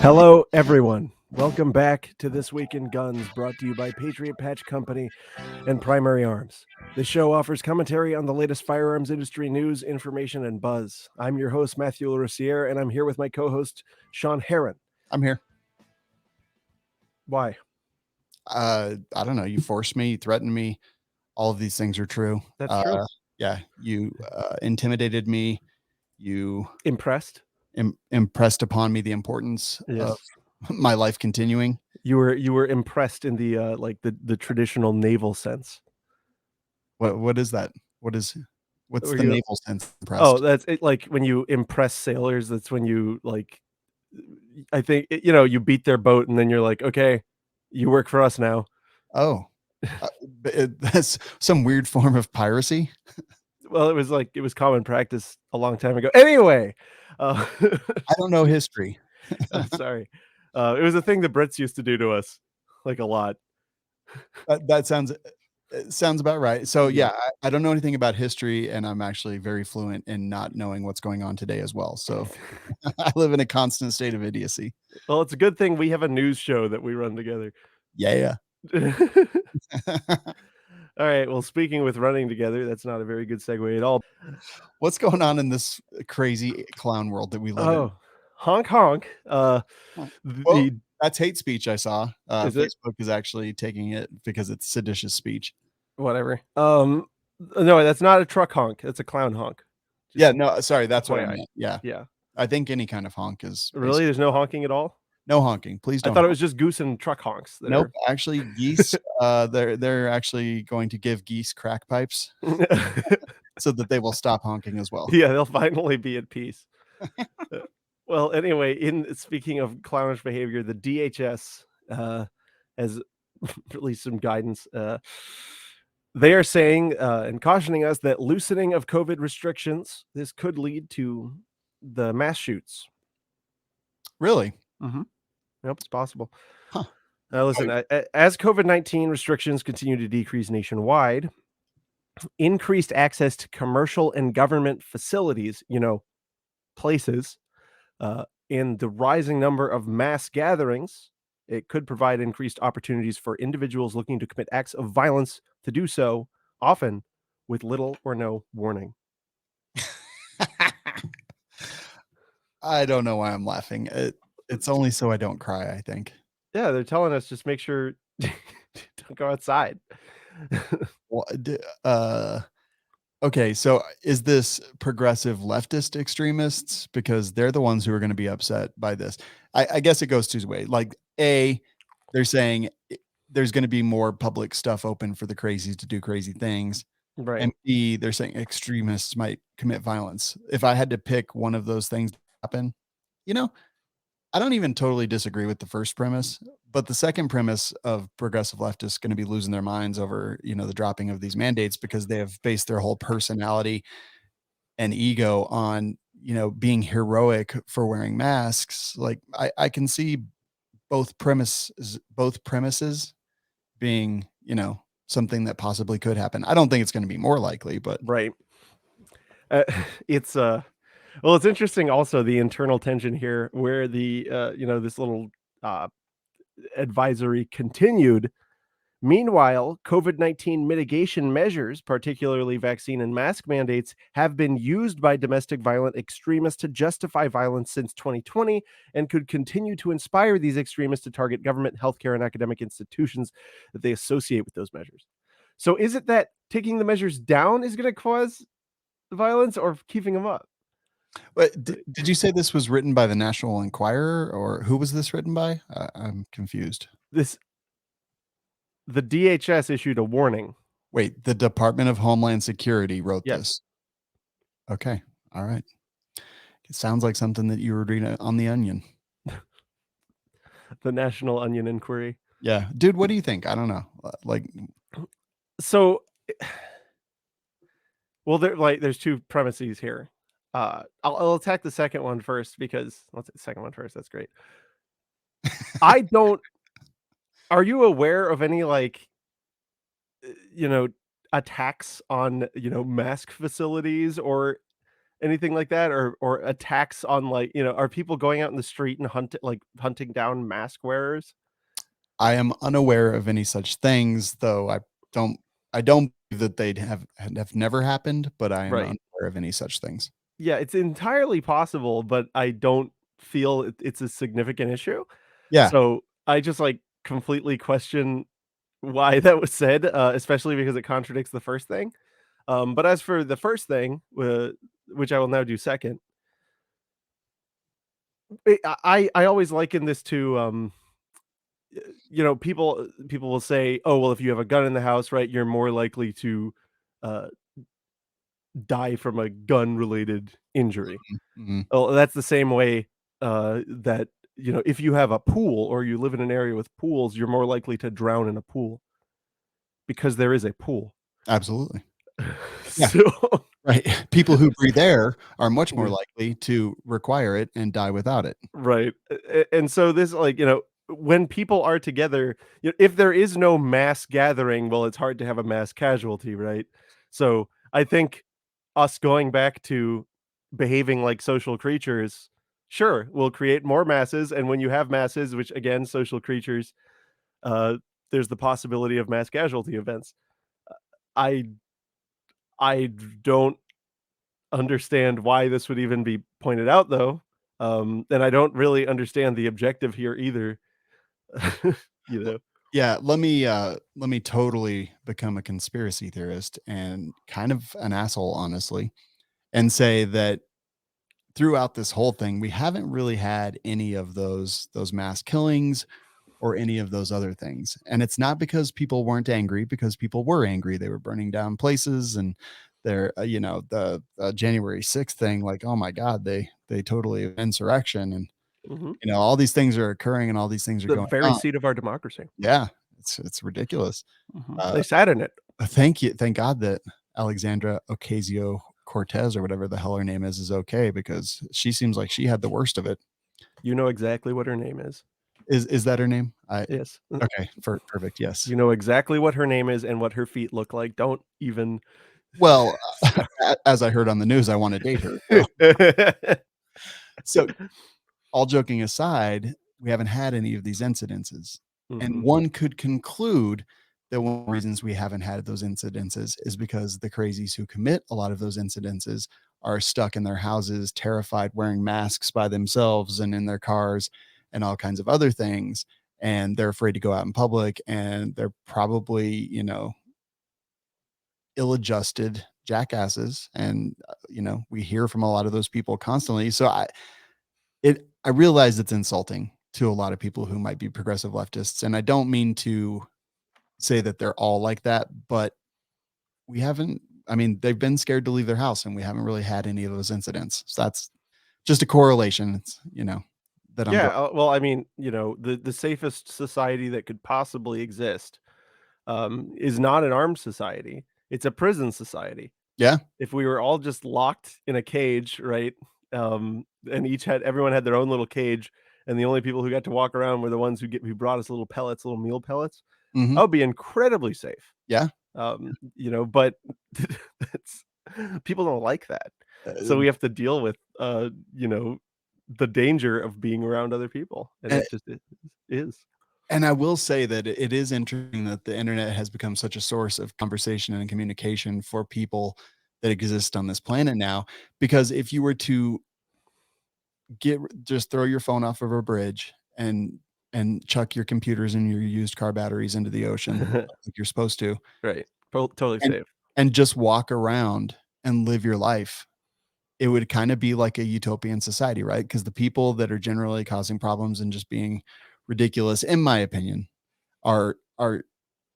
Hello, everyone. Welcome back to This Week in Guns, brought to you by Patriot Patch Company and Primary Arms. This show offers commentary on the latest firearms industry news, information, and buzz. I'm your host, Matthew LaRussiere, and I'm here with my co-host, Sean Heron. I'm here. Why? I don't know. You forced me, you threatened me. All of these things are true. That's true. Yeah, you intimidated me. You Impressed? impressed upon me the importance of Yes. my life continuing. You were impressed in the the traditional naval sense. What is that? What's Were the you? naval sense impressed? Oh, that's it. Like when you impress sailors, that's when you I think you beat their boat, and then you're like, okay, you work for us now. Oh, that's some weird form of piracy. Well, it was common practice a long time ago. Anyway, uh, I don't know history. sorry. It was a thing the Brits used to do to us, like a lot. That sounds about right. So Yeah. yeah, I don't know anything about history, and I'm actually very fluent in not knowing what's going on today as well. So I live in a constant state of idiocy. Well, it's a good thing we have a news show that we run together. Yeah. All right. Well, speaking with running together, that's not a very good segue at all. What's going on in this crazy clown world that we live in? Oh, honk honk. Well, The that's hate speech I saw. Is it Facebook is actually taking it because it's seditious speech. whatever? No, that's not a truck honk. That's a clown honk. Yeah, no, sorry, that's what I FYI. meant. Yeah. Yeah. I think any kind of honk is Really? basically There's no honking at all? no honking. Please I don't thought it honk. was just goose and truck honks that Nope, are actually geese, they're actually going to give geese crack pipes so that they will stop honking as well. Yeah, they'll finally be at peace. Uh, well, anyway, in speaking of clownish behavior, the DHS has released some guidance. They are saying and cautioning us that loosening of COVID restrictions, this could lead to the mass shoots. Really? Mhm. Yep, it's possible. Huh. Listen, as COVID-19 restrictions continue to decrease nationwide, increased access to commercial and government facilities, places, and the rising number of mass gatherings, it could provide increased opportunities for individuals looking to commit acts of violence to do so, often with little or no warning. I don't know why I'm laughing. It's only so I don't cry, I think. Yeah, they're telling us just make sure don't go outside. Well, okay, so is this progressive leftist extremists? Because they're the ones who are gonna be upset by this. I guess it goes two ways. Like, A, they're saying there's gonna be more public stuff open for the crazies to do crazy things, Right. and B, they're saying extremists might commit violence. If I had to pick one of those things to happen, you know, I don't even totally disagree with the first premise, but the second premise of progressive leftists going to be losing their minds over, the dropping of these mandates because they have based their whole personality and ego on, being heroic for wearing masks. Like I can see both premises being, something that possibly could happen. I don't think it's going to be more likely, but Right. Uh, it's well, it's interesting also the internal tension here where this little uh advisory continued. Meanwhile, COVID-19 mitigation measures, particularly vaccine and mask mandates, have been used by domestic violent extremists to justify violence since 2020 and could continue to inspire these extremists to target government, healthcare, and academic institutions that they associate with those measures. So is it that taking the measures down is going to cause violence or keeping them up? did you say this was written by the National Enquirer or who was this written by? I'm confused. This The DHS issued a warning. Wait, the Department of Homeland Security wrote Yes. this. Okay. All right. It sounds like something that you were reading on The Onion. The National Onion Inquiry. Yeah. Dude, what do you think? I don't know. Like, So, well, there's two premises here. I'll attack the second one first because let's the second one first. That's great. I don't. Are you aware of any uh, you know attacks on mask facilities or Anything like that, or attacks on, like, are people going out in the street and hunting down mask wearers? I am unaware of any such things, though don't I don't believe that they'd have never happened, but I am Right. unaware of any such things. Yeah, it's entirely possible, but I don't feel it's a significant issue. Yeah. So, I just, like, completely question why that was said, especially because it contradicts the first thing. But as for the first thing, which I will now do second, I always liken this to, people will say, "Oh, well, if you have a gun in the house, right, you're more likely to, uh, die from a gun-related injury." Mhm. Oh, that's the same way, that, if you have a pool or you live in an area with pools, you're more likely to drown in a pool because there is a pool. Absolutely. Yeah, So right. People who breathe air are much more yeah, likely to require it and die without it. right, and so this, like, when people are together, if there is no mass gathering, well, it's hard to have a mass casualty, right? So, I think us going back to behaving like social creatures, sure, we'll create more masses, and when you have masses, which again, social creatures, uh, there's the possibility of mass casualty events. I I don't understand why this would even be pointed out though, and I don't really understand the objective here either. You L know? Yeah, let me totally become a conspiracy theorist and kind of an asshole, honestly, and say that throughout this whole thing, we haven't really had any of those mass killings or any of those other things. And it's not because people weren't angry, because people were angry. They were burning down places, and they're, the January 6th thing, like, oh my God, they totally insurrection. And, Mhm. all these things are occurring and all these things are The going very on. seat of our democracy. Yeah, it's ridiculous. Mhm. Uh, They sat in it. thank you. Thank God that Alexandra Ocasio Cortez or whatever the hell her name is okay, because she seems like she had the worst of it. You know exactly what her name is. Is that her name? I Yes. Okay, perfect. Yes. You know exactly what her name is and what her feet look like. Don't even Well, start. as I heard on the news, I wanna date her. So, all joking aside, we haven't had any of these incidences, and Mhm. one could conclude that one of the reasons we haven't had those incidences is because the crazies who commit a lot of those incidences are stuck in their houses, terrified, wearing masks by themselves and in their cars and all kinds of other things, and they're afraid to go out in public, and they're probably, ill-adjusted jackasses, and, we hear from a lot of those people constantly, so I realize it's insulting to a lot of people who might be progressive leftists, and I don't mean to say that they're all like that, but we haven't I mean, they've been scared to leave their house, and we haven't really had any of those incidents, so that's just a correlation, that I'm Yeah, drawing. well, I mean, the safest society that could possibly exist, is not an armed society. It's a prison society. Yeah, If we were all just locked in a cage, right, and everyone had their own little cage, and the only people who got to walk around were the ones who brought us little pellets, little meal pellets, mhm, that would be incredibly safe. yeah, But that's people don't like that. So uh, we have to deal with, the danger of being around other people, and and it is. and I will say that it is interesting that the internet has become such a source of conversation and communication for people that exist on this planet now, because if you were to just throw your phone off of a bridge and chuck your computers and your used car batteries into the ocean like you're supposed to, Right. Totally and safe. just walk around and live your life, it would kinda be like a utopian society, right? Because the people that are generally causing problems and just being ridiculous, in my opinion, are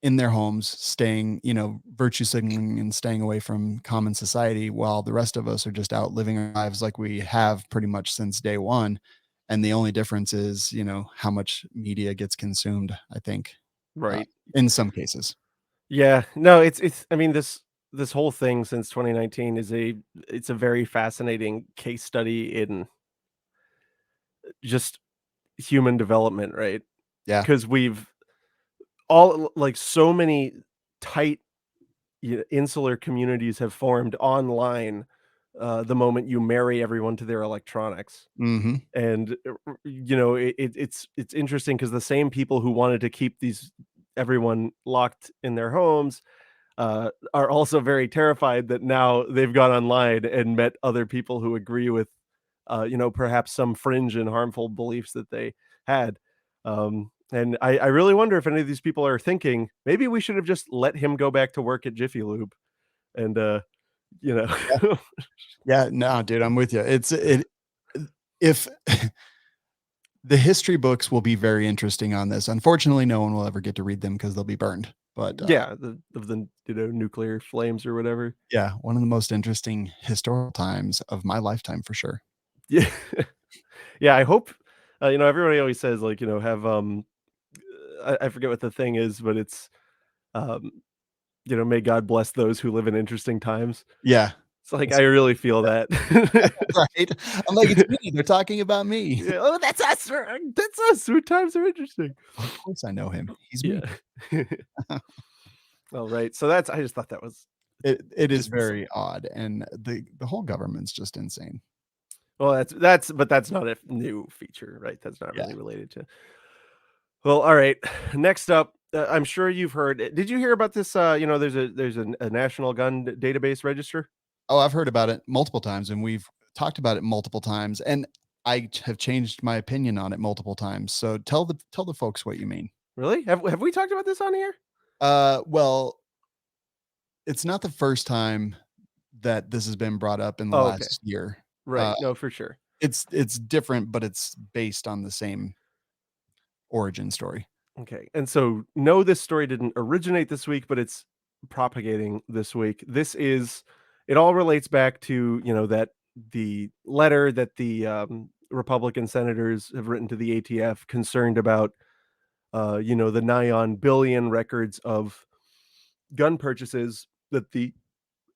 in their homes, staying, virtue signaling and staying away from common society, while the rest of us are just out living our lives like we have pretty much since day one. And the only difference is, how much media gets consumed, I think, uh, Right. in some cases. Yeah. No, it's I mean, this whole thing since 2019 it's a very fascinating case study in just human development, right? Yeah. Because we've all like so many tight insular communities have formed online the moment you marry everyone to their electronics. Mhm. And it's interesting because the same people who wanted to keep these everyone locked in their homes are also very terrified that now they've gone online and met other people who agree with perhaps some fringe and harmful beliefs that they had. And I really wonder if any of these people are thinking maybe we should have just let him go back to work at Jiffy Lube and you know Yeah, no, dude, I'm with you. If the history books will be very interesting on this. Unfortunately, no one will ever get to read them because they'll be burned. But yeah, the nuclear flames or whatever. yeah, one of the most interesting historical times of my lifetime for sure. Yeah. Yeah, I hope everybody always says like, have I forget what the thing is, but it's um, may God bless those who live in interesting times. Yeah. It's like I That's really feel that. right. I'm like, it's me. They're talking about me. Yeah, oh, that's us. That's us. When times are interesting. Of course I know him. He's me. Yeah. All right. So that's I just thought that was It is just insane. very odd, and the whole government's just insane. Well, that's not a new feature, right? That's not Yeah. really related to. Well, all right. Next up, I'm sure you've heard. Did you hear about this? There's a national gun database register. Oh, I've heard about it multiple times, and we've talked about it multiple times, and have changed my opinion on it multiple times. So tell the folks what you mean. Really? Have we talked about this on here? Well, it's not the first time that this has been brought up in the Oh, okay. last year. Right. No, for sure. It's different, but it's based on the same origin story. Okay. And so no, this story didn't originate this week, but it's propagating this week. It all relates back to, that the letter that the Republican senators have written to the ATF concerned about the nigh on billion records of gun purchases that the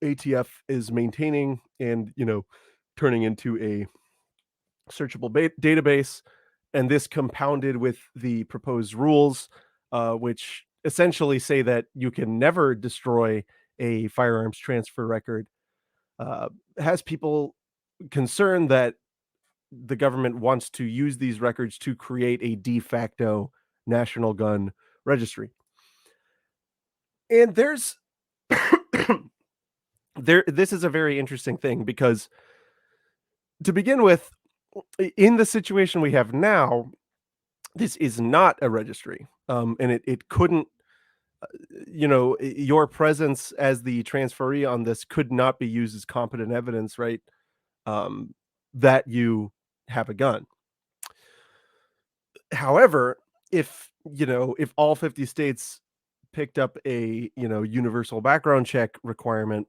ATF is maintaining and, turning into a searchable database. And this compounded with the proposed rules, which essentially say that you can never destroy a firearms transfer record, uh, has people concerned that the government wants to use these records to create a de facto national gun registry. And this is a very interesting thing because to begin with, in the situation we have now, this is not a registry. And it couldn't, your presence as the transferee on this could not be used as competent evidence, right? Um, that you have a gun. However, if all 50 states picked up a, universal background check requirement,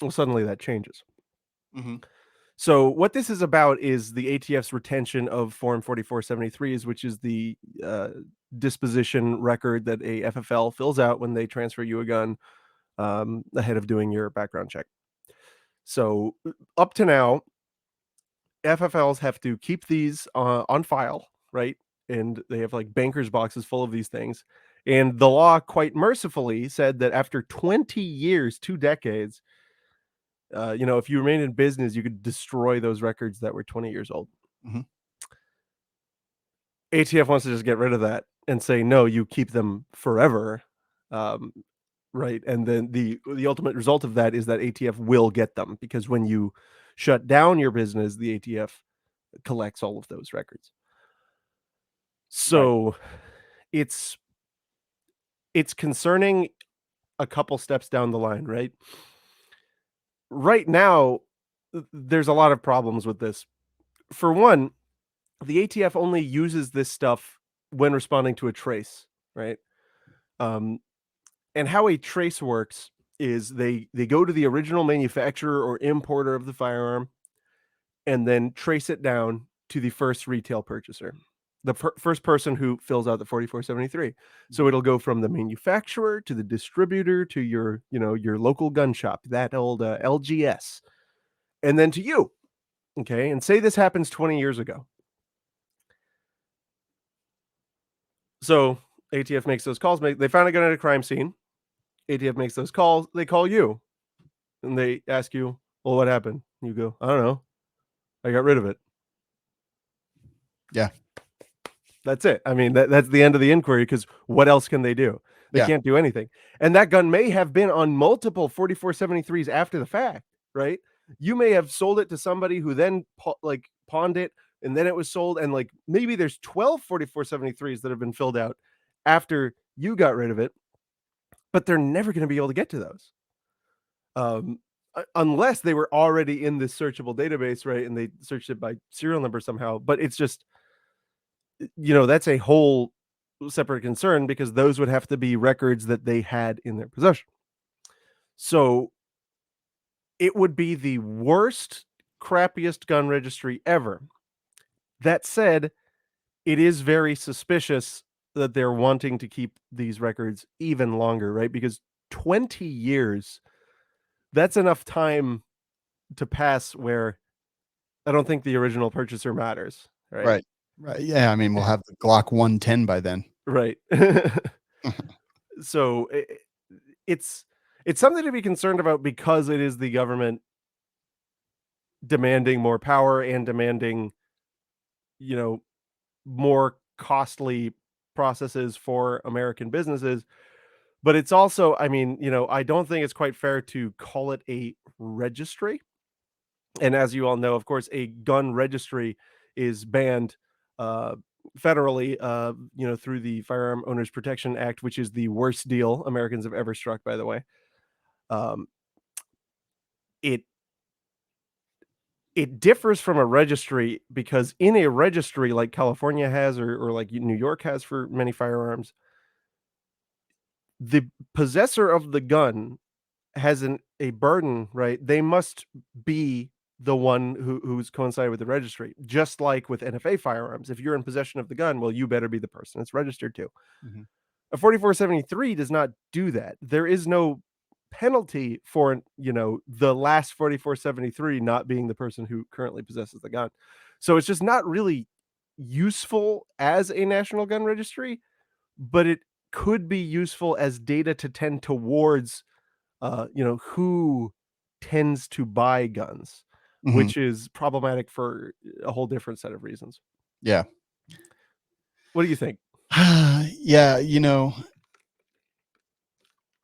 well, suddenly that changes. Mhm. So what this is about is the ATF's retention of Form 4473s, which is the disposition record that a FFL fills out when they transfer you a gun ahead of doing your background check. So up to now, FFLs have to keep these on file, right? And they have like bankers boxes full of these things. And the law, quite mercifully, said that after 20 years, 2 decades, if you remain in business, you could destroy those records that were 20 years old. Mhm. ATF wants to just get rid of that and say, no, you keep them forever. Um, right. And then the ultimate result of that is that ATF will get them because when you shut down your business, the ATF collects all of those records. Right. So it's it's concerning a couple steps down the line, right? Right now, there's a lot of problems with this. For one, the ATF only uses this stuff when responding to a trace, right? Um, and how a trace works is they go to the original manufacturer or importer of the firearm and then trace it down to the first retail purchaser, the first person who fills out the 4473. So Mhm. it'll go from the manufacturer to the distributor to your local gun shop, that old LGS, and then to you. Okay, and say this happens 20 years ago. So ATF makes those calls. They found a gun at a crime scene. ATF makes those calls. They call you and they ask you, "Well, what happened?" You go, I don't know. I got rid of it. Yeah. That's it. I mean, that's the end of the inquiry because what else can they do? They Yeah. can't do anything. And that gun may have been on multiple 4473s after the fact, right? You may have sold it to somebody who then like pawned it and then it was sold. And like maybe there's 12 4473s that have been filled out after you got rid of it, but they're never going to be able to get to those. Unless they were already in this searchable database, right? And they searched it by serial number somehow. But it's just, that's a whole separate concern because those would have to be records that they had in their possession. So it would be the worst, crappiest gun registry ever. That said, it is very suspicious that they're wanting to keep these records even longer, right? Because 20 years, that's enough time to pass where I don't think the original purchaser matters, right? Right. Right. Yeah. I mean, we'll have the Glock 110 by then. Right. So it's something to be concerned about because it is the government demanding more power and demanding, you know, more costly processes for American businesses. But it's also, I mean, I don't think it's quite fair to call it a registry. And as you all know, of course, a gun registry is banned uh, federally, through the Firearm Owners Protection Act, which is the worst deal Americans have ever struck, by the way. Um, it it differs from a registry because in a registry like California has or like New York has for many firearms, the possessor of the gun has a burden, right? They must be the one who's coincided with the registry. Just like with NFA firearms, if you're in possession of the gun, well, you better be the person it's registered to. Mhm. A 4473 does not do that. There is no penalty for, the last 4473 not being the person who currently possesses the gun. So it's just not really useful as a national gun registry, but it could be useful as data to tend towards, who tends to buy guns, Mhm. which is problematic for a whole different set of reasons. Yeah. What do you think? Yeah.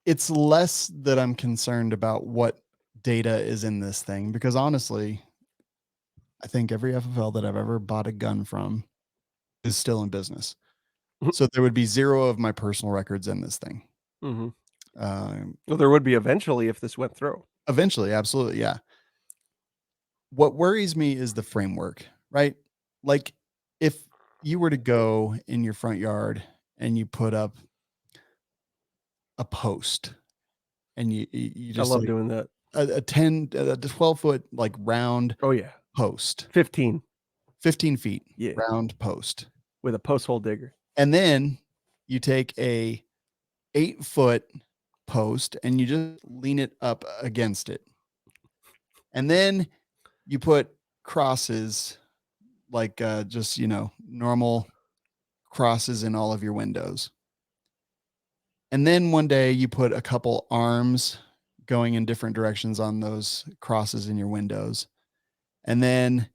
It's less that I'm concerned about what data is in this thing because honestly, I think every FFL that I've ever bought a gun from is still in business. So there would be zero of my personal records in this thing. Mhm. Um, Well, there would be eventually if this went through. Eventually, absolutely, yeah. What worries me is the framework, right? Like if you were to go in your front yard and you put up a post and you I just love like doing that. a 10 a 12-foot like round Oh, yeah. post, 15. 15 feet Yeah, round post. with a post hole digger. And then you take a 8-foot post and you just lean it up against it. And then you put crosses like just, normal crosses in all of your windows. And then one day you put a couple arms going in different directions on those crosses in your windows. And then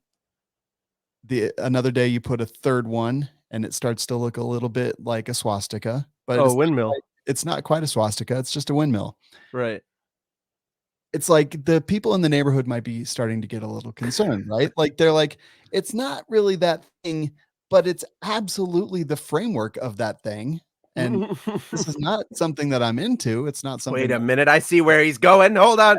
the another day you put a third one and it starts to look a little bit like a swastika, but Oh, windmill. it's not quite a swastika, it's just a windmill. Right. It's like the people in the neighborhood might be starting to get a little concerned, right? Like they're like, it's not really that thing, but it's absolutely the framework of that thing. And this is not something that I'm into. It's not something Wait a minute, I see where he's going. Hold on.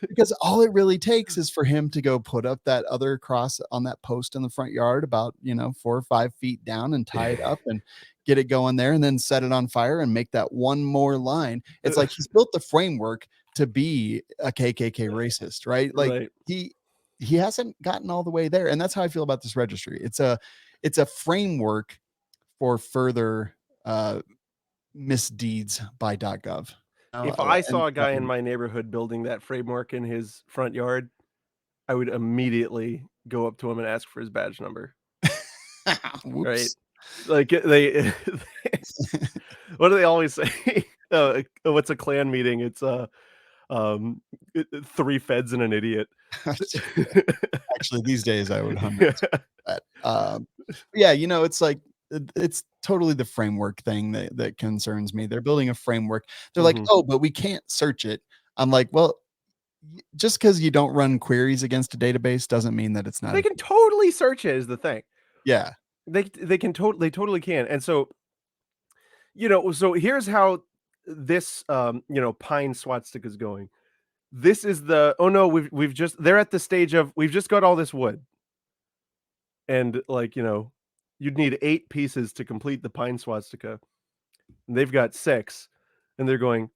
because all it really takes is for him to go put up that other cross on that post in the front yard about 4 or 5 feet down and tie it up and get it going there and then set it on fire and make that one more line. It's like he's built the framework to be a KKK racist, right? Like Right. he hasn't gotten all the way there, and that's how I feel about this registry. It's a framework for further misdeeds by .gov. If Uh, I and saw a guy in my neighborhood building that framework in his front yard, I would immediately go up to him and ask for his badge number, right? Whoops. Like, they what do they always say? What's a Klan meeting? It's, 3 feds and an idiot. Actually, these days I would 100% that. Yeah, it's like it's totally the framework thing that concerns me. They're building a framework. They're like, Mhm. "Oh, but we can't search it." I'm like, "Well, just because you don't run queries against a database doesn't mean that it's not They a." can totally search it is the thing. Yeah. They totally can, and so, so here's how this, pine swastika is going. This is "Oh, no, we've just" they're at the stage of, "We've just got all this wood." And, like, you'd need 8 pieces to complete the pine swastika, and they've got 6, and they're going,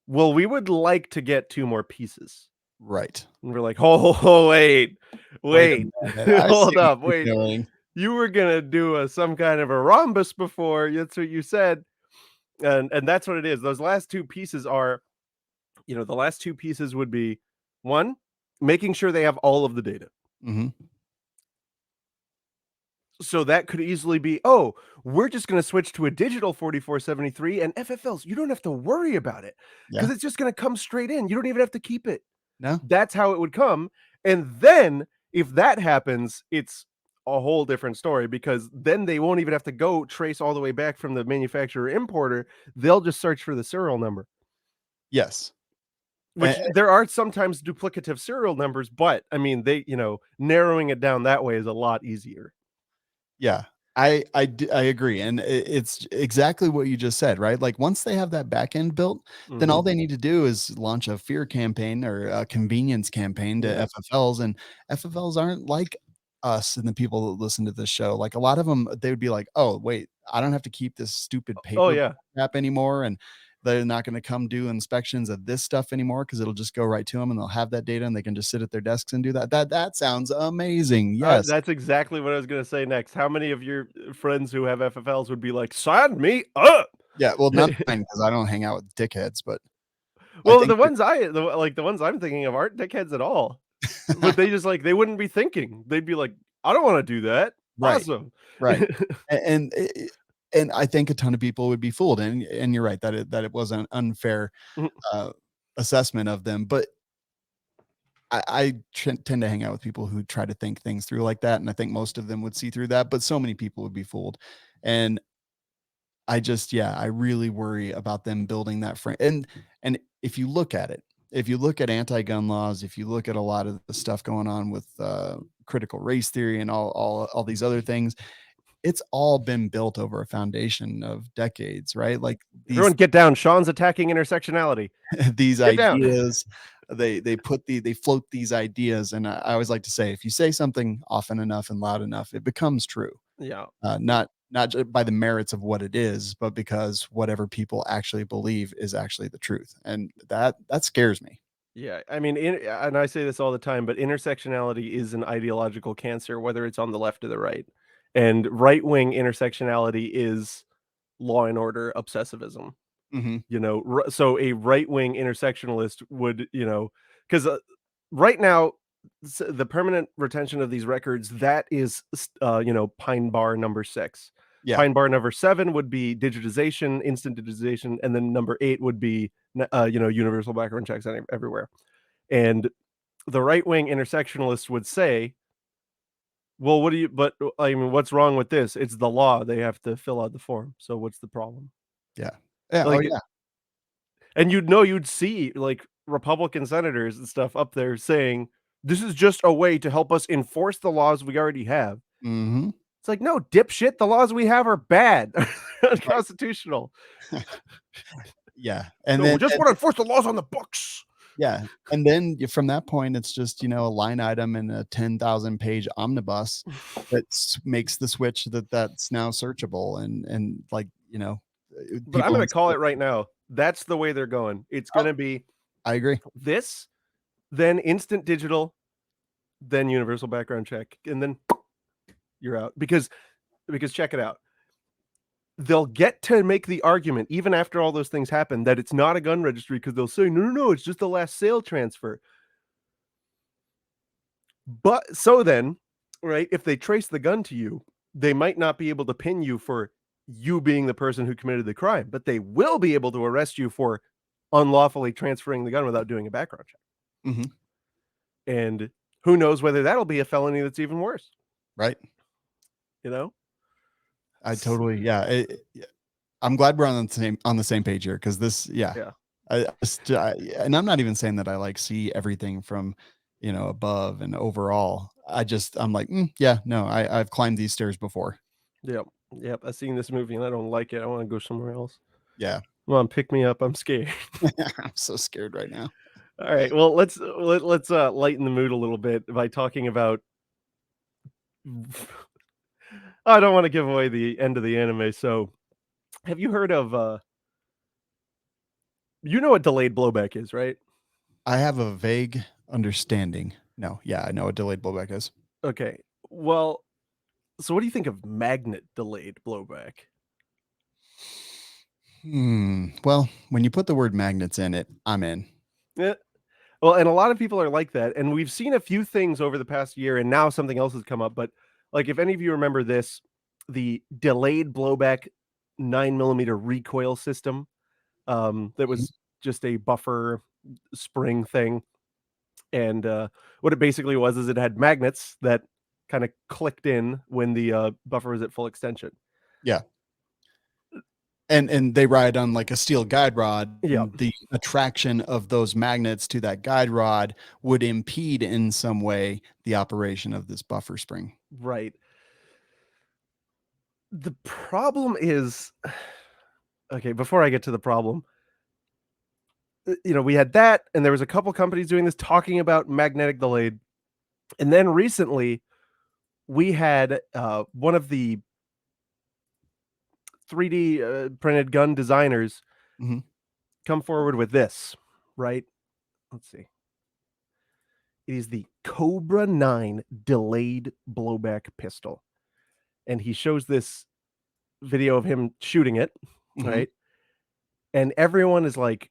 "Well, we would like to get 2 more pieces." Right. And we're like, "Oh, wait, Wait a wait, minute. I see hold what up, you're wait. doing. You were gonna do some kind of a rhombus before, that's what you said." And that's what it is. Those last 2 pieces are, the last 2 pieces would be, 1, making sure they have all of the data. Mhm. So that could easily be, "Oh, we're just gonna switch to a digital 4473 and FFLs, you don't have to worry about it, because Yeah. it's just gonna come straight in. You don't even have to keep it." No? That's how it would come, and then if that happens, it's a whole different story, because then they won't even have to go trace all the way back from the manufacturer importer. They'll just search for the serial number, Yes. A which there are sometimes duplicative serial numbers, but, I mean, narrowing it down that way is a lot easier. Yeah, I agree, and it's exactly what you just said, right? Like, once they have that back end built, then all Mhm. they need to do is launch a fear campaign or a convenience campaign to Yeah. FFLs, and FFLs aren't like us and the people that listen to this show. Like, a lot of them, they would be like, "Oh, wait, I don't have to keep this stupid Oh, paper yeah. crap anymore, and they're not gonna come do inspections of this stuff anymore because 'cause it'll just go right to them, and they'll have that data, and they can just sit at their desks and do that." That sounds amazing, yes. That's exactly what I was gonna say next. How many of your friends who have FFLs would be like, "Sign me up?" Yeah, well, none of mine because I don't hang out with dickheads, but I Well, think that the ones I'm thinking of aren't dickheads at all, but they just, like, they wouldn't be thinking. They'd be like, "I don't wanna do that. right, Awesome." right, and I think a ton of people would be fooled, and you're right that it was an unfair, Mhm. uh, assessment of them, but I tend to hang out with people who try to think things through like that, and I think most of them would see through that, but so many people would be fooled, and yeah, I really worry about them building that frame. And if you look at it, if you look at anti-gun laws, if you look at a lot of the stuff going on with critical race theory and all these other things, it's all been built over a foundation of decades, right? Like Everyone these get down. Sean's attacking intersectionality. these Get down. ideas, they float these ideas, and I always like to say, if you say something often enough and loud enough, it becomes true. Yeah. Not by the merits of what it is, but because whatever people actually believe is actually the truth, and that scares me. Yeah, I mean, and I say this all the time, but intersectionality is an ideological cancer, whether it's on the left or the right. And right-wing intersectionality is law and order obsessivism. Mhm. So a right-wing intersectionalist would, 'cause, right now, the permanent retention of these records, that is, Pine Bar number 6. Yeah, Pine Bar number 7 would be digitization, instant digitization, and then number 8 would be, universal background checks everywhere. And the right-wing intersectionalists would say, "Well, I mean, what's wrong with this? It's the law. They have to fill out the form. So what's the problem?" yeah. Yeah, oh, Like, yeah. and you'd see, like, Republican senators and stuff up there saying, "This is just a way to help us enforce the laws we already have." Mhm. It's like, "No, dipshit, the laws we have are bad, Right. unconstitutional. Yeah, No, we just wanna enforce the laws on the books." yeah, and then from that point, it's just, a line item in a 10,000-page omnibus that makes the switch that's now searchable and like, But I'm people gonna call instead it right now. That's the way they're going. It's oh, gonna be I agree. this, then instant digital, then universal background check, and then you're out. Because check it out. They'll get to make the argument even after all those things happen that it's not a gun registry, because they'll say, "No, no, no, it's just the last sale transfer." But so then, right, if they trace the gun to you, they might not be able to pin you for you being the person who committed the crime, but they will be able to arrest you for unlawfully transferring the gun without doing a background check. Mhm. And who knows whether that'll be a felony that's even worse, Right. you know? I totally, yeah. I'm glad we're on the same page here because this, yeah. Yeah. And I'm not even saying that I like see everything from, above and overall. I'm like, yeah, no, I've climbed these stairs before. Yep. Yep. I've seen this movie and I don't like it. I want to go somewhere else. Yeah. Come on, pick me up. I'm scared. I'm so scared right now. All right. Well, let's lighten the mood a little bit by talking about. I don't want to give away the end of the anime. So, have you heard of you know what delayed blowback is, right? I have a vague understanding. No, yeah, I know what delayed blowback is. Okay. Well, so what do you think of magnet delayed blowback? Well, when you put the word magnets in it, I'm in. Yeah. Well, and a lot of people are like that, and we've seen a few things over the past year, and now something else has come up. But like, if any of you remember this, the delayed blowback 9 millimeter recoil system, that Mhm. was just a buffer spring thing, and what it basically was is it had magnets that kind of clicked in when the buffer was at full extension. Yeah. And they ride on like a steel guide rod, Yeah, and the attraction of those magnets to that guide rod would impede in some way the operation of this buffer spring. right. The problem is, okay, before I get to the problem, we had that, and there was a couple companies doing this talking about magnetic delayed, and then recently we had one of the 3D printed gun designers Mhm. come forward with this. Right? Let's see. It is the Cobra 9 delayed blowback pistol, and he shows this video of him shooting it. Mhm. Right? And everyone is like,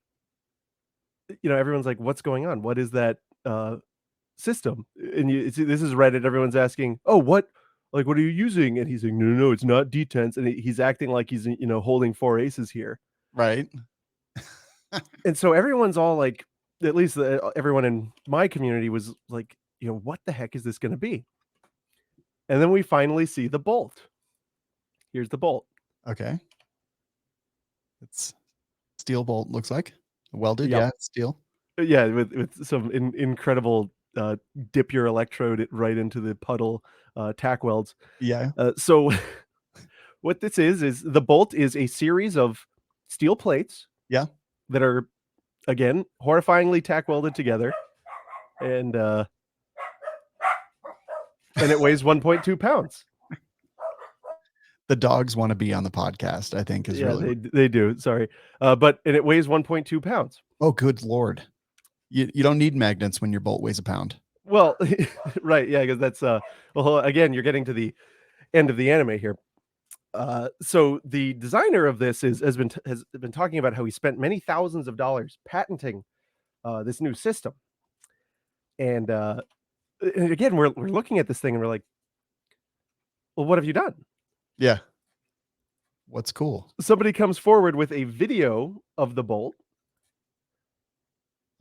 everyone's like, "What's going on? What is that system?" And this is Reddit. Everyone's asking, "Oh, what are you using?" And he's like, "No, no, no, it's not detents." And he's acting like he's holding four aces here. Right? And so everyone's all like, at least everyone in my community was like, what the heck is this going to be? And then we finally see the bolt. Here's the bolt. Okay. It's steel bolt, looks like. Welded, Yep. yeah, it's steel. Yeah, with some incredible dip your electrode right into the puddle tack welds. Yeah. So what this is the bolt is a series of steel plates Yeah. that are, again, horrifyingly tack welded together, and it weighs 1.2 pounds. The dogs wanna be on the podcast, I think is Yeah, really they do. Sorry, and it weighs 1.2 pounds. Oh, good lord. You don't need magnets when your bolt weighs a pound. Well, right, yeah, because that's well, again, you're getting to the end of the anime here. So the designer of this has been talking about how he spent many thousands of dollars patenting this new system, and again, we're looking at this thing and we're like, well, what have you done? Yeah. What's cool? Somebody comes forward with a video of the bolt,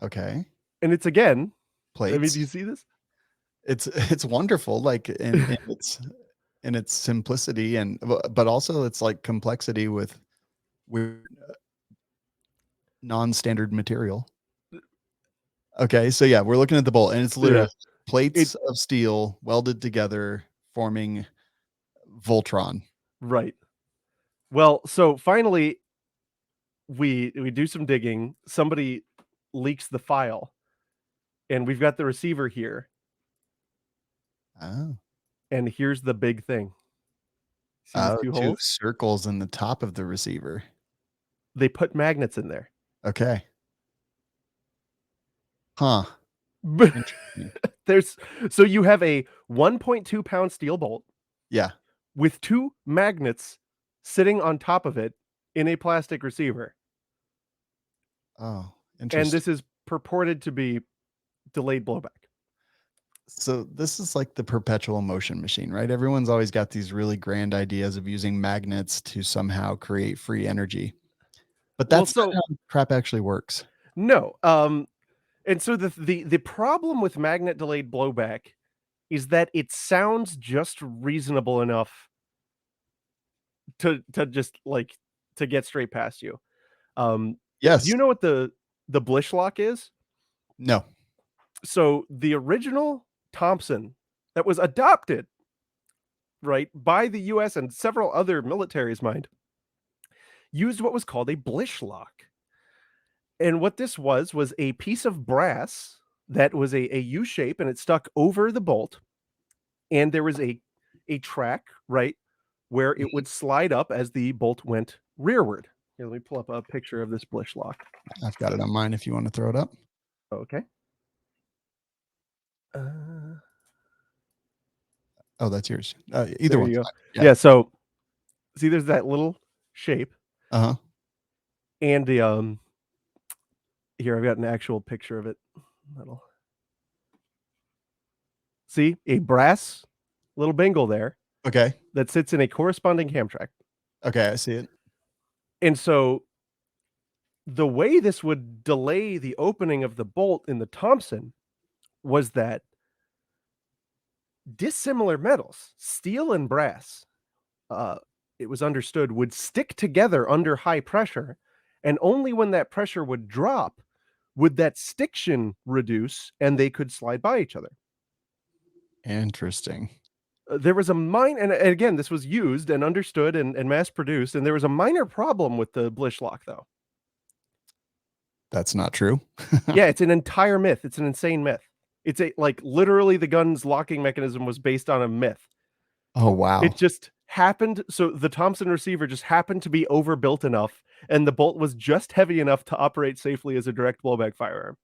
Okay. and it's again. I mean, do Plates. you see this? It's wonderful, like, in its simplicity but also it's like complexity with weird non-standard material. Okay, so yeah, we're looking at the bolt, and it's Yeah, literally it plates of steel welded together, forming Voltron. right. Well, so finally, we do some digging. Somebody leaks the file, and we've got the receiver here. Oh. And here's the big thing. See these Oh, two 2 holes? circles in the top of the receiver. They put magnets in there. Okay. Huh. Interesting. There's so you have a 1.2-pound steel bolt Yeah. with two magnets sitting on top of it in a plastic receiver, Oh, and interesting. this is purported to be delayed blowback. So this is like the perpetual motion machine, right? Everyone's always got these really grand ideas of using magnets to somehow create free energy. But Well, that's not so how crap actually works. no, And so the problem with magnet delayed blowback is that it sounds just reasonable enough to just, like, to get straight past you. Do Yes. you know what the Blish lock is? No. So, the original Thompson that was adopted, right, by the US and several other militaries, mind, used what was called a Blish lock. And what this was a piece of brass that was a U shape, and it stuck over the bolt, and there was a track, right, where it Mhm. would slide up as the bolt went rearward. Here, let me pull up a picture of this Blish lock. I've got it on mine if you want to throw it up. Okay. Uh, Oh, that's yours. Either there one's you go. fine. Yeah. Yeah, so, see, there's that little shape, Uh-huh. and here, I've got an actual picture of it. That'll see, a brass little bangle there Okay. that sits in a corresponding ham track. Okay, I see it. And so, the way this would delay the opening of the bolt in the Thompson was that dissimilar metals, steel and brass, uh, it was understood, would stick together under high pressure, and only when that pressure would drop would that stiction reduce and they could slide by each other. Interesting. There was a and again, this was used and understood and mass produced, and there was a minor problem with the Blish lock, though. That's not true. Yeah, it's an entire myth. It's an insane myth. It's a like literally the gun's locking mechanism was based on a myth. Oh, wow. It just happened, so the Thompson receiver just happened to be overbuilt enough, and the bolt was just heavy enough to operate safely as a direct blowback firearm.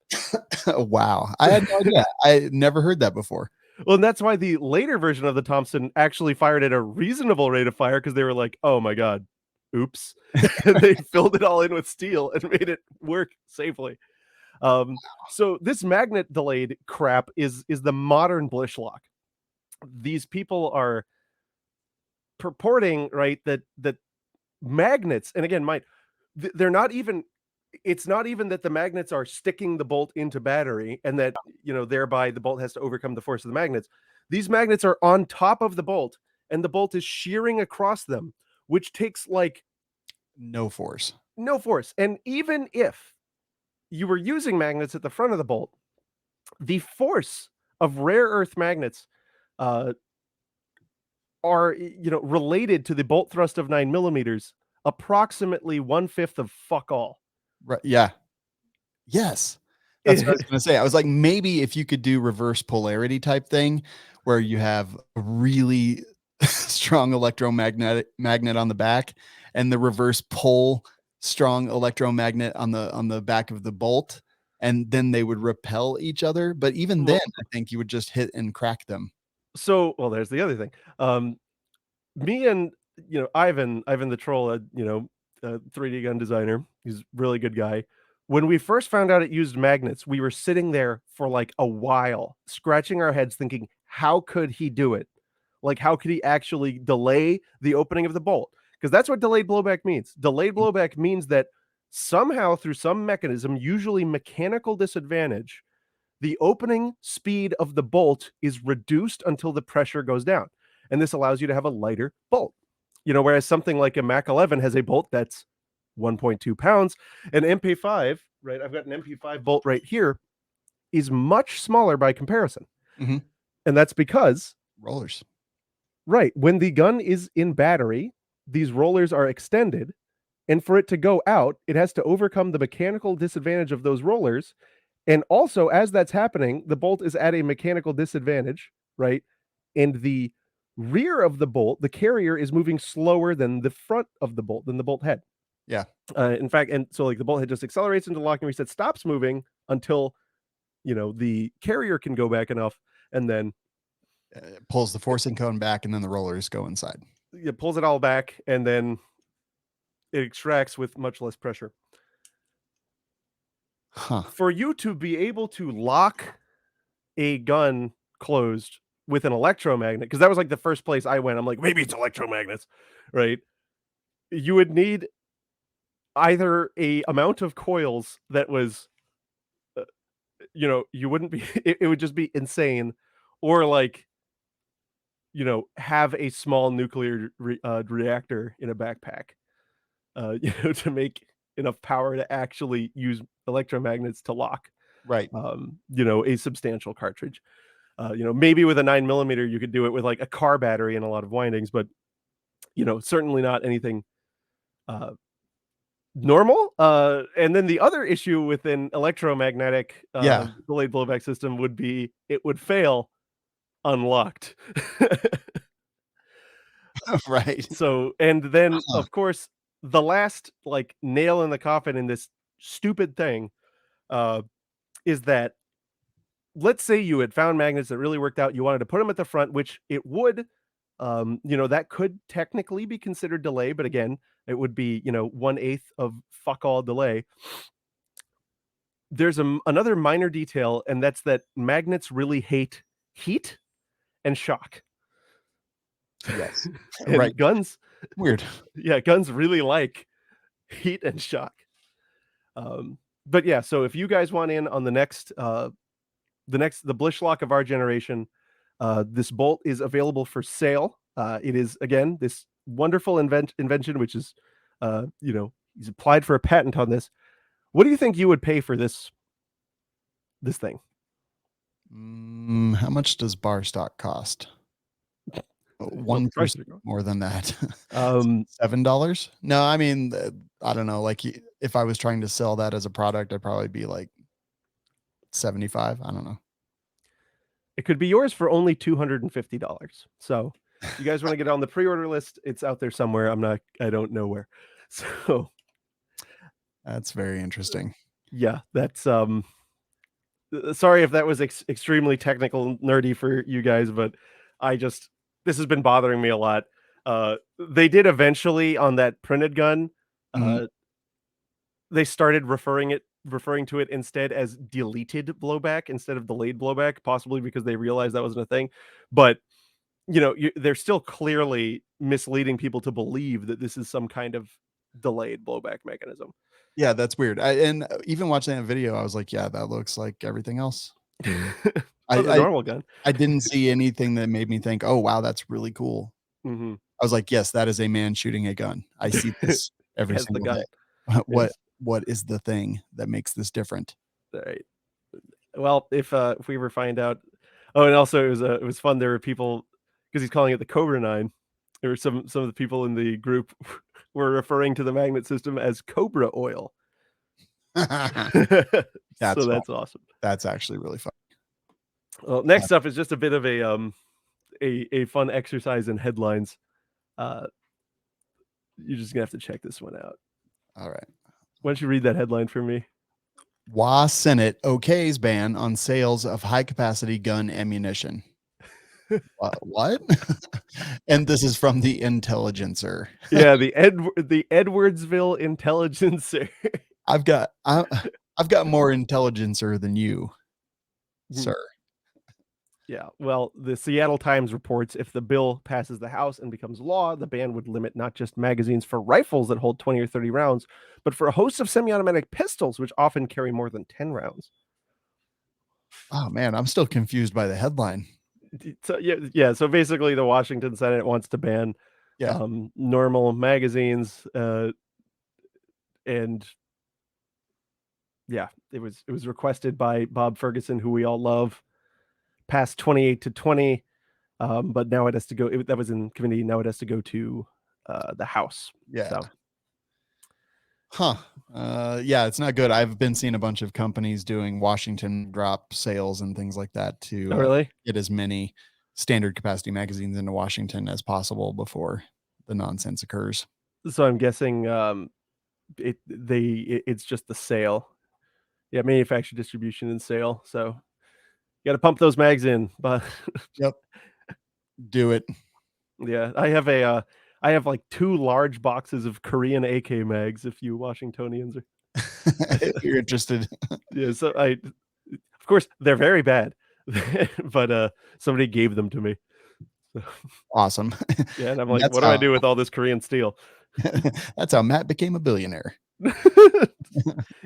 Wow. I had no idea. I never heard that before. Well, and that's why the later version of the Thompson actually fired at a reasonable rate of fire because they were like, "Oh my god, oops." And they filled it all in with steel and made it work safely. Um, so this magnet delayed crap is the modern Blish lock. These people are purporting, right, that magnets, and again, they're not even, it's not even that the magnets are sticking the bolt into battery and that, thereby the bolt has to overcome the force of the magnets. These magnets are on top of the bolt and the bolt is shearing across them, which takes like No force. no force. And even if you were using magnets at the front of the bolt, the force of rare earth magnets uh, are, related to the bolt thrust of 9 millimeters, approximately one fifth of fuck all. Right. Yeah. Yes. That's what I was gonna say. I was like, maybe if you could do reverse polarity type thing where you have a really strong electromagnetic magnet on the back and the reverse pole strong electromagnet on the back of the bolt, and then they would repel each other. But even then, Well, I think you would just hit and crack them. well, there's the other thing. Me and Ivan the troll, a 3D gun designer. He's a really good guy. When we first found out it used magnets, we were sitting there for like a while, scratching our heads, thinking, "How could he do it? Like, how could he actually delay the opening of the bolt?" Because that's what delayed blowback means. Delayed blowback means that somehow, through some mechanism, usually mechanical disadvantage, the opening speed of the bolt is reduced until the pressure goes down. And this allows you to have a lighter bolt. Whereas something like a Mac 11 has a bolt that's 1.2 pounds, an MP5, right? I've got an MP5 bolt right here, is much smaller by comparison. Mhm. And that's because, Rollers. right, when the gun is in battery, these rollers are extended. And for it to go out, it has to overcome the mechanical disadvantage of those rollers. And also, as that's happening, the bolt is at a mechanical disadvantage, right? And the rear of the bolt, the carrier, is moving slower than the front of the bolt, than the bolt head. Yeah. In fact, and so like the bolt head just accelerates into lock and reset, stops moving until the carrier can go back enough, and then Pulls the forcing cone back and then the rollers go inside. it pulls it all back, and then it extracts with much less pressure. Huh. For you to be able to lock a gun closed with an electromagnet, because that was like the first place I went. I'm like, maybe it's electromagnets, right? You would need either a amount of coils that was, uh, you wouldn't be it would just be insane, or like, have a small nuclear reactor in a backpack, to make enough power to actually use electromagnets to lock, Right. a substantial cartridge. Maybe with a 9 millimeter, you could do it with like a car battery and a lot of windings, but certainly not anything uh, normal. And then the other issue with an electromagnetic Yeah. delayed blowback system would be it would fail unlocked. Right. So, and then Huh. of course, the last like nail in the coffin in this stupid thing uh, is that, let's say you had found magnets that really worked out. You wanted to put them at the front, which it would, that could technically be considered delay, but again, it would be, 1/8 of fuck all delay. There's another minor detail, and that's that magnets really hate heat and shock. Yes. Right. And guns, Weird. yeah, guns really like heat and shock. But yeah, so if you guys want in on the Blish lock of our generation, this bolt is available for sale. It is again this wonderful invention, which is, he's applied for a patent on this. What do you think you would pay for this thing? How much does bar stock cost? Well, the 1% prices are going. more than that. Um, $7? No, I mean, I don't know. Like, if I was trying to sell that as a product, I'd probably be like 75. I don't know. it could be yours for only $250. So, you guys want to get on the pre-order list? It's out there somewhere. I don't know where. So, That's very interesting. yeah, that's sorry if that was extremely technical and nerdy for you guys, but this has been bothering me a lot. They did eventually on that printed gun. Mhm. Uh, they started referring to it instead as deleted blowback instead of delayed blowback, possibly because they realized that wasn't a thing. But they're still clearly misleading people to believe that this is some kind of delayed blowback mechanism. Yeah, that's weird. And even watching that video, I was like, yeah, that looks like everything else. I, Oh, the I normal gun. I didn't see anything that made me think, oh wow, that's really cool. Hmm. I was like, yes, that is a man shooting a gun. I see this every As the single day. gun. What Yes. what is the thing that makes this different? All right. Well, if we ever find out. Oh, and also it was fun. There were people, because he's calling it the Cobra 9. There were some of the people in the group were referring to the magnet system as Cobra oil. So That's fun. that's awesome. That's actually really fun. Well, next up is just a bit of a fun exercise in headlines. Uh, you're just gonna have to check this one out. All right. Why don't you read that headline for me? WA Senate okays ban on sales of high capacity gun ammunition. What? And this is from the Intelligencer. Yeah, the Edwardsville Intelligencer. I've got more Intelligencer than you, sir. Yeah, well, the Seattle Times reports if the bill passes the House and becomes law, the ban would limit not just magazines for rifles that hold 20 or 30 rounds, but for a host of semi-automatic pistols, which often carry more than 10 rounds. Oh man, I'm still confused by the headline. So yeah. So basically, the Washington Senate wants to ban Yeah. normal magazines, and yeah, it was requested by Bob Ferguson, who we all love, passed 28 to 20. But now it has to go. That was in committee. Now it has to go to the House. Yeah. So. Huh. Yeah, it's not good. I've been seeing a bunch of companies doing Washington drop sales and things like that to Oh, really? get as many standard capacity magazines into Washington as possible before the nonsense occurs. So I'm guessing it's just the sale. Yeah, manufacture, distribution, and sale. So you got to pump those mags in. But Yep. Do it. yeah, I have like 2 large boxes of Korean AK mags. If you Washingtonians are, If you're interested. yeah. So of course, they're very bad, but somebody gave them to me. So, Awesome. yeah, and I'm And like, what do I do with all this Korean steel? that's how Matt became a billionaire.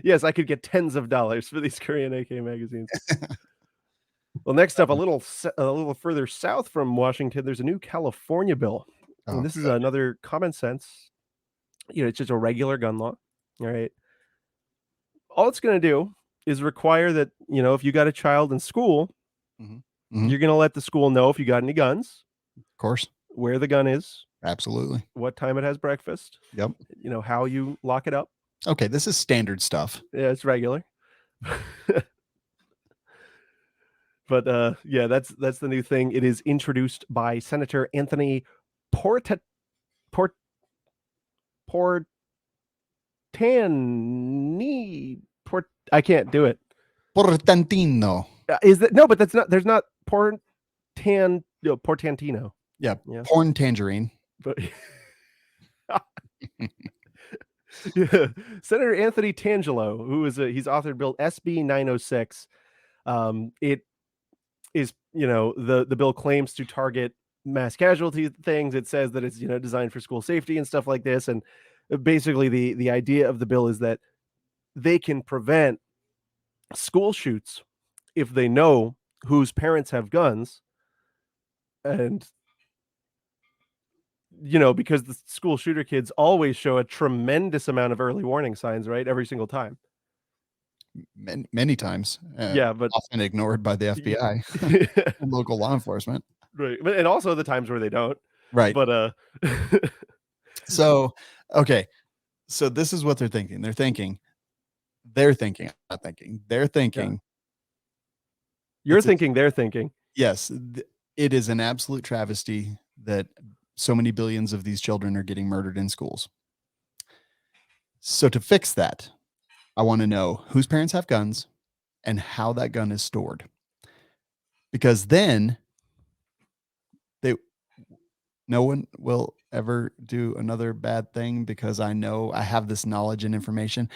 Yes, I could get tens of dollars for these Korean AK magazines. Well, next up, a little further south from Washington, there's a new California bill, and Oh, this is good. another common sense. It's just a regular gun law. All right, all it's going to do is require that if you got a child in school, Mhm. Mhm. you're going to let the school know if you got any guns, Of course. where the gun is, Absolutely. what time it has breakfast, Yep. how you lock it up. Okay, this is standard stuff. Yeah, it's regular. But yeah, that's the new thing. It is introduced by Senator Anthony Porta Port Portani Port. I can't do it. Portantino. Is that no? But that's not. There's not Portantino. Yeah, Yeah, porn tangerine. but yeah. Senator Anthony Tangelo, who is he's authored Bill SB 906. It is the bill claims to target mass casualty things. It says that it's designed for school safety and stuff like this, and basically the idea of the bill is that they can prevent school shoots if they know whose parents have guns, and because the school shooter kids always show a tremendous amount of early warning signs, right, every single time. Many times, Yeah, but often ignored by the FBI and local law enforcement. right, but and also the times where they don't. Right. But So, okay. So this is what they're thinking. Not thinking. They're yeah, thinking you're it's a thinking they're thinking. yes, it is an absolute travesty that so many billions of these children are getting murdered in schools. So to fix that, I want to know whose parents have guns and how that gun is stored. Because then they no one will ever do another bad thing because I know I have this knowledge and information.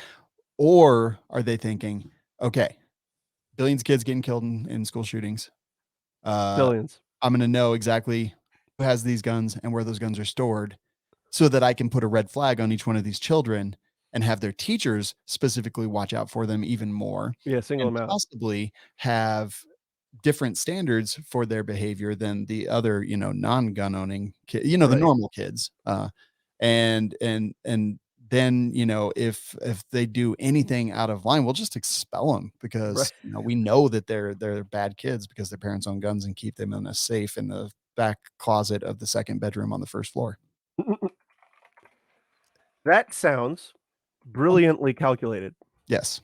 Or are they thinking, okay, billions of kids getting killed in school shootings. Uh, Billions. I'm going to know exactly who has these guns and where those guns are stored so that I can put a red flag on each one of these children and have their teachers specifically watch out for them even more Yeah, single and them out. possibly have different standards for their behavior than the other, non-gun owning the Right. normal kids. And then, if they do anything out of line, we'll just expel them Right. because, we know that they're bad kids because their parents own guns and keep them in a safe in the back closet of the second bedroom on the first floor. That sounds brilliantly calculated. Yes.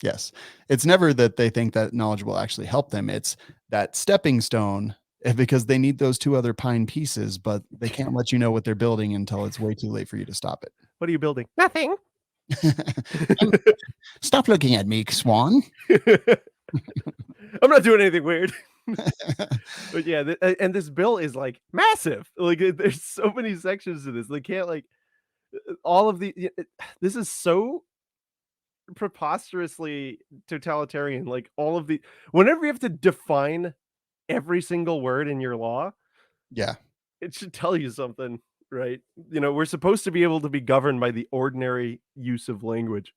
Yes. It's never that they think that knowledge will actually help them. It's that stepping stone because they need those two other pine pieces, but they can't let you know what they're building until it's way too late for you to stop What are you building? Nothing. it. Stop looking at me, Swan. I'm not doing anything weird. But yeah, and this bill is like massive. Like there's so many sections to this. They can't like all of the. This is so preposterously totalitarian. Like all of the whenever you have to define every single word in your law, Yeah. it should tell you something, right? We're supposed to be able to be governed by the ordinary use of language.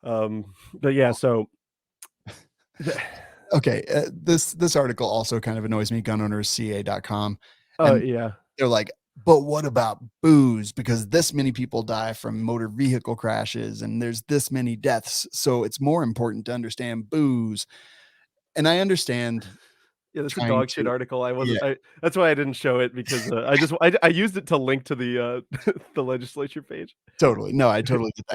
But yeah, so Okay. This article also kind of annoys me, gunownersca.com. oh And yeah, they're like, but what about booze? Because this many people die from motor vehicle crashes and there's this many deaths. So it's more important to understand booze. And I understand yeah, that's a trying dog shit to, article. I yeah, wasn't. That's why I didn't show it because I used it to link to the the legislature page. totally. No, I totally get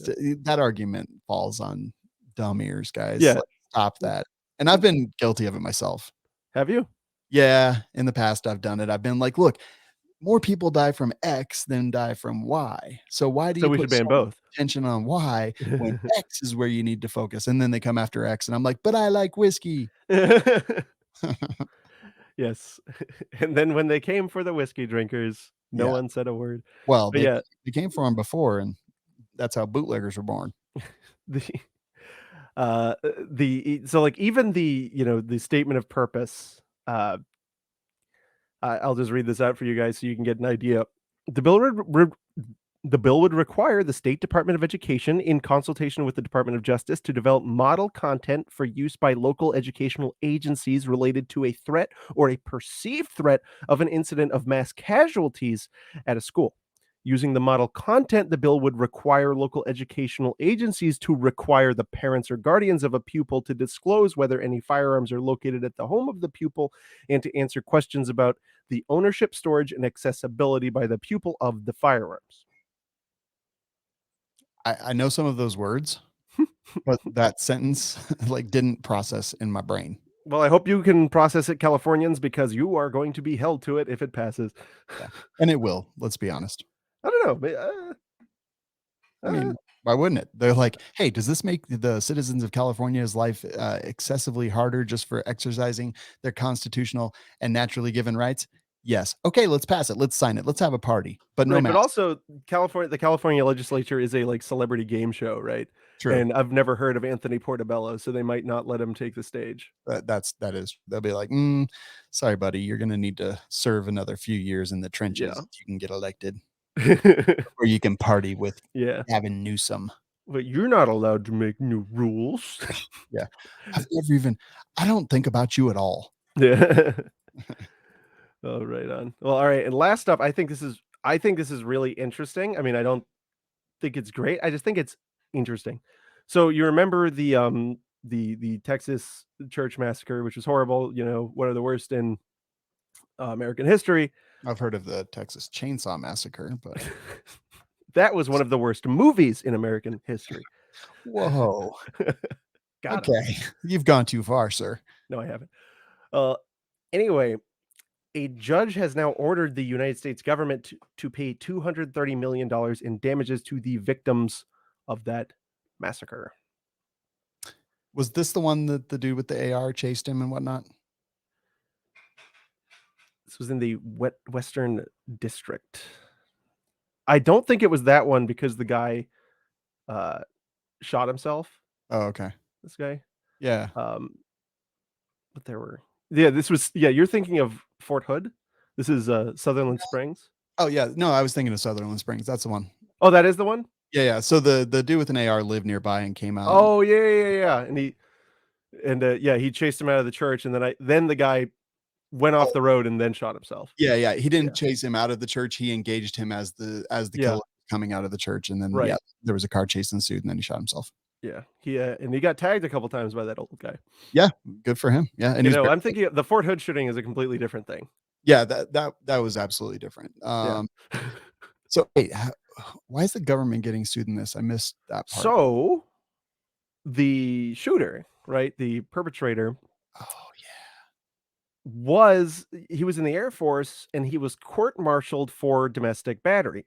that. That argument falls on dumb ears, guys. Yeah, Like, stop that. And I've been guilty of it myself. have you? Yeah, in the past, I've done it. I've been like, look, more people die from X than die from Y. So why do So you we put should ban so much both. attention on Y when X is where you need to focus? And then they come after X, and I'm like, but I like whiskey. Yes, and then when they came for the whiskey drinkers, no Yeah. one said a word. Well, But yeah, they came for them before, and that's how bootleggers were born. the so like even the the statement of purpose. I'll just read this out for you guys so you can get an idea. The bill The bill would require the State Department of Education, in consultation with the Department of Justice, to develop model content for use by local educational agencies related to a threat or a perceived threat of an incident of mass casualties at a school. Using the model content, the bill would require local educational agencies to require the parents or guardians of a pupil to disclose whether any firearms are located at the home of the pupil and to answer questions about the ownership, storage, and accessibility by the pupil of the firearms. I know some of those words, but that sentence like didn't process in my brain. Well, I hope you can process it, Californians, because you are going to be held to it if it passes. Yeah. And it will, let's be honest. I don't know. I mean, why wouldn't it? They're like, "Hey, does this make the citizens of California's life excessively harder just for exercising their constitutional and naturally given rights?" Yes. Okay, let's pass it. Let's sign it. Let's have a party, but no Right, but mask. also the California legislature is a like celebrity game show, right? True. And I've never heard of Anthony Portobello, so they might not let him take the stage. That is. They'll be like, "Sorry, buddy, you're gonna need to serve another few years in the trenches Yeah. if you can get elected, or you can party with Yeah. Gavin Newsom." But you're not allowed to make new rules. Yeah, I've never even. I don't think about you at all. Yeah. Oh, right on. Well, all right. And last up, I think this is really interesting. I mean, I don't think it's great. I just think it's interesting. So you remember the Texas church massacre, which was horrible, one of the worst in American history. I've heard of the Texas Chainsaw Massacre, but That was one of the worst movies in American history. whoa. Got him. Okay, you've gone too far, sir. No, I haven't. Uh, anyway, a judge has now ordered the United States government to pay $230 million in damages to the victims of that massacre. Was this the one that the dude with the AR chased him and whatnot? This was in the Western District. I don't think it was that one because the guy uh, shot himself. Oh, okay. This guy. Yeah. But there were. Yeah, this was. Yeah, you're thinking of Fort Hood. This is Sutherland Springs. Oh, yeah. No, I was thinking of Sutherland Springs. That's the one. Oh, that is the one. Yeah, yeah. So the dude with an AR lived nearby and came out. Oh yeah. And he chased him out of the church, and then the guy went off Oh, the road and then shot himself. yeah, yeah. He didn't Yeah. chase him out of the church. He engaged him as the Yeah. killer coming out of the church, and then Right. yeah, there was a car chase ensued, and then he shot himself. Yeah. He got tagged a couple times by that old guy. Yeah, good for him. Yeah, and I'm thinking the Fort Hood shooting is a completely different thing. yeah, that was absolutely different. Yeah. So wait, why is the government getting sued in this? I missed that part. So the shooter, right, the perpetrator, Oh he was in the Air Force and he was court-martialed for domestic battery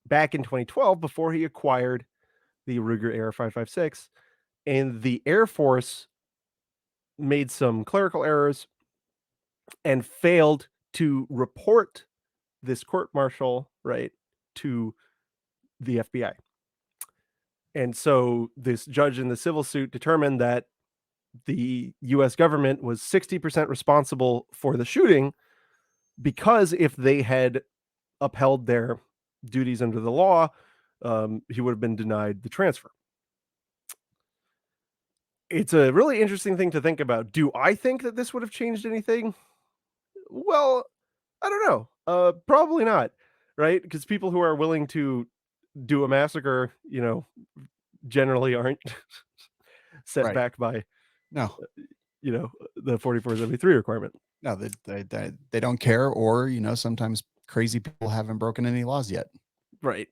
back in 2012 before he acquired the Ruger AR-556, and the Air Force made some clerical errors and failed to report this court-martial, right, to the FBI. And so this judge in the civil suit determined that the US government was 60% responsible for the shooting, because if they had upheld their duties under the law, he would have been denied the transfer. It's a really interesting thing to think about. Do I think that this would have changed anything? Well, I don't know. Probably not, right? Because people who are willing to do a massacre, generally aren't yeah, set right. back by, No, the 4473 requirement. no, they don't care, or sometimes crazy people haven't broken any laws yet. Right.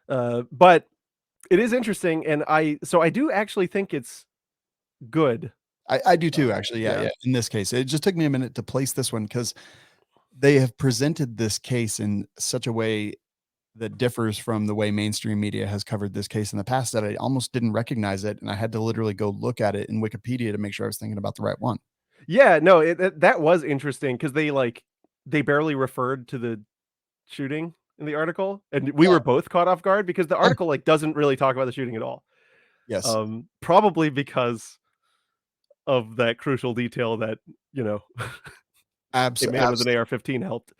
But it is interesting, and I do actually think it's good. I do too, actually. Yeah, Yeah. yeah. In this case, it just took me a minute to place this one because they have presented this case in such a way that differs from the way mainstream media has covered this case in the past that I almost didn't recognize it, and I had to literally go look at it in Wikipedia to make sure I was thinking about the right one. Yeah, no, that was interesting because they barely referred to the shooting in the article, and we Yeah. were both caught off guard because the article doesn't really talk about the shooting at all. Yes. Probably because of that crucial detail that, a man with an Absolutely. AR-15 helped.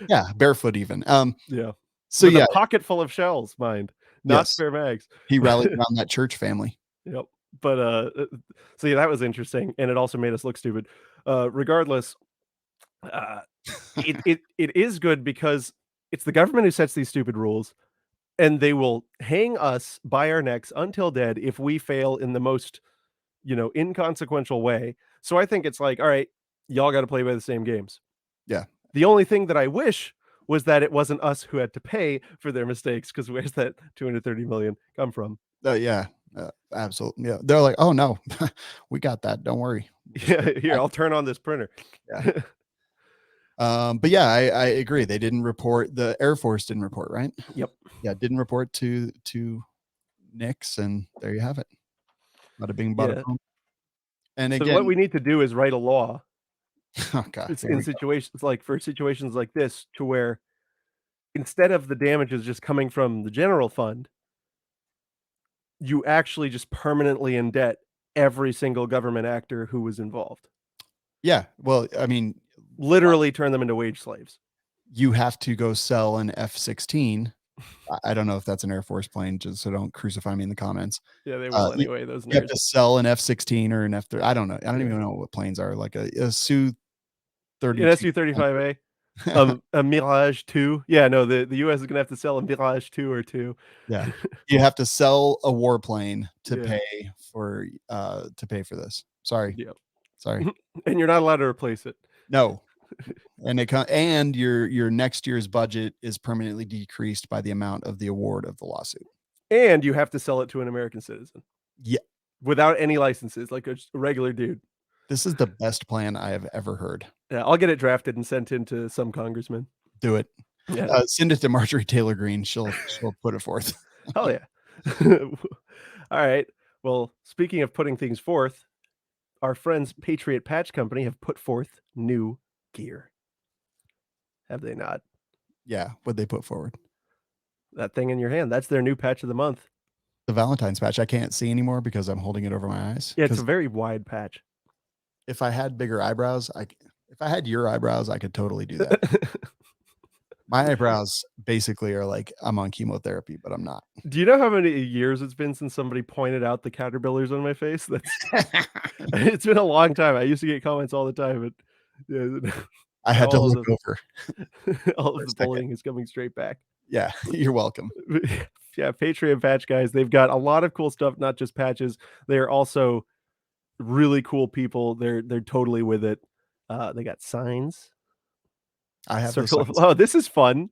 Yeah, barefoot even. Yeah. So with yeah, a pocket full of shells, mind, not yes, spare mags. he rallied around that church family. Yep. But so yeah, that was interesting, and it also made us look stupid. Regardless, uh, it is good because it's the government who sets these stupid rules, and they will hang us by our necks until dead if we fail in the most, inconsequential way. So I think it's like, all right, y'all got to play by the same games. Yeah. The only thing that I wish was that it wasn't us who had to pay for their mistakes, because where's that 230 million come from? Yeah. Absolutely. Yeah. They're like, oh no, we got that. Don't worry. Just Yeah, here, I'll turn on this printer. yeah. But yeah, I agree. They didn't report. The Air Force didn't report, right? Yep. Yeah, didn't report to Nix, and there you have it. Bada bing, bada Yeah. boom. And So what again, we need to do is write a law. oh god, It's here in we go. situations like for situations like this, to where instead of the damages just coming from the general fund, you actually just permanently indebt every single government actor who was involved. Yeah, well, I mean, Literally turn them into wage slaves. you have to go sell an F-16. I don't know if that's an Air Force plane, just so don't crucify me in the comments. Yeah, they will You, anyway, those you have nerds. to sell an F-16 or an F-30. I don't know. I don't Yeah. even know what planes are, like a An Su-32. Su-35A, a Mirage 2. Yeah, no, the US is gonna have to sell a Mirage 2 or 2. Yeah. You have to sell a warplane to Yeah. pay for this. Sorry. Yep. Sorry. And you're not allowed to replace it. No. And your next year's budget is permanently decreased by the amount of the award of the lawsuit. And you have to sell it to an American citizen. Yeah. Without any licenses, like a regular dude. This is the best plan I have ever heard. Yeah, I'll get it drafted and sent in to some congressman. Do it. Yeah. Send it to Marjorie Taylor Greene. She'll put it forth. Hell yeah. All right. Well, speaking of putting things forth, our friends Patriot Patch Company have put forth new gear. Have they not? Yeah. What'd they put forward? That thing in your hand. That's their new patch of the month. The Valentine's patch. I can't see anymore because I'm holding it over my eyes. Yeah, it's a 'Cause very wide patch. if I had bigger eyebrows, if I had your eyebrows, I could totally do that. My eyebrows basically are like I'm on chemotherapy, but I'm not. Do you know how many years it's been since somebody pointed out the caterpillars on my face? It's been a long time. I used to get comments all the time, but yeah, I had to all of look over. all For of a the second. bullying is coming straight back. Yeah, you're welcome. Yeah, Patriot Patch guys, they've got a lot of cool stuff, not just patches. They're also really cool people. They're totally with it. They got signs. I have those Circle of signs. Oh, this is fun.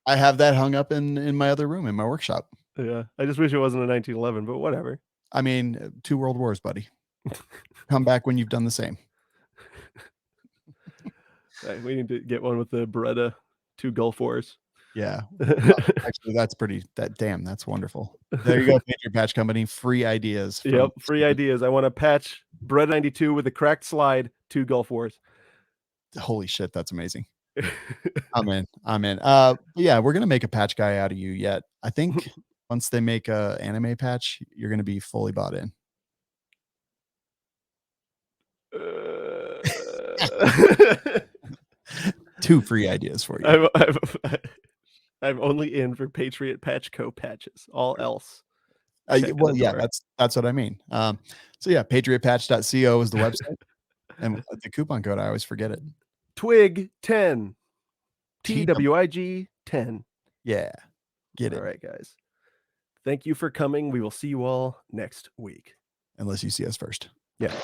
I have that hung up in my other room in my workshop. Yeah, I just wish it wasn't a 1911, but whatever. I mean, 2 world wars, buddy. Come back when you've done the same. Right, we need to get one with the Beretta 2 Gulf Wars. Yeah. Actually, that's wonderful. There you go, Patriot Patch Company, free ideas. Yep, free ideas. I want a patch Beretta 92 with a cracked slide, 2 Gulf Wars. Holy shit, that's amazing. I'm in. Yeah, we're gonna make a patch guy out of you yet. I think once they make a anime patch, you're gonna be fully bought in. Uh, 2 free ideas for you. I'm only in for Patriot Patch Co. patches. All else. Well, yeah, that's what I mean. So yeah, patriotpatch.co is the website, and the coupon code, I always forget it. Twig 10. TWIG 10. Yeah, get it. All right, guys. Thank you for coming. We will see you all next week. Unless you see us first. Yeah.